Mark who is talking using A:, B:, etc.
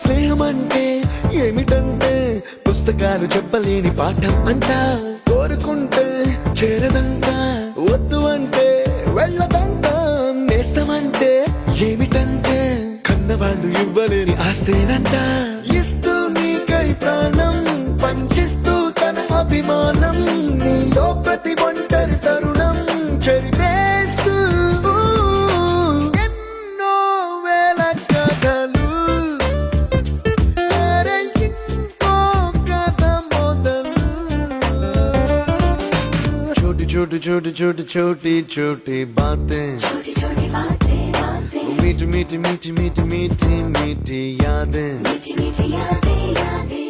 A: స్నేహం అంటే ఏమిటంటే పుస్తకాలు చెప్పలేని పాఠం అంట. కోరుకుంటే చేరదంట, వద్దు అంటే వెళ్ళదంట. నేస్తమంటే ఏమిటంటే కన్నవాళ్ళు ఇవ్వలేని ఆస్తేనంట. ఇస్తూ నీకై ప్రాణం పంచిస్తూ తన అభిమానం, నీలో ప్రతి ఒంటరి తరుణం చెరిపేస్తూ ఎన్నో వేల కథలు. అరే ఇంకో కథ మొదలు. छोटी छोटी छोटी छोटी छोटी छोटी बातें,
B: छोटी छोटी बातें बातें,
A: मीठी मीठी मीठी मीठी मीठी मीठी यादें,
B: मीठी मीठी यादें यादें.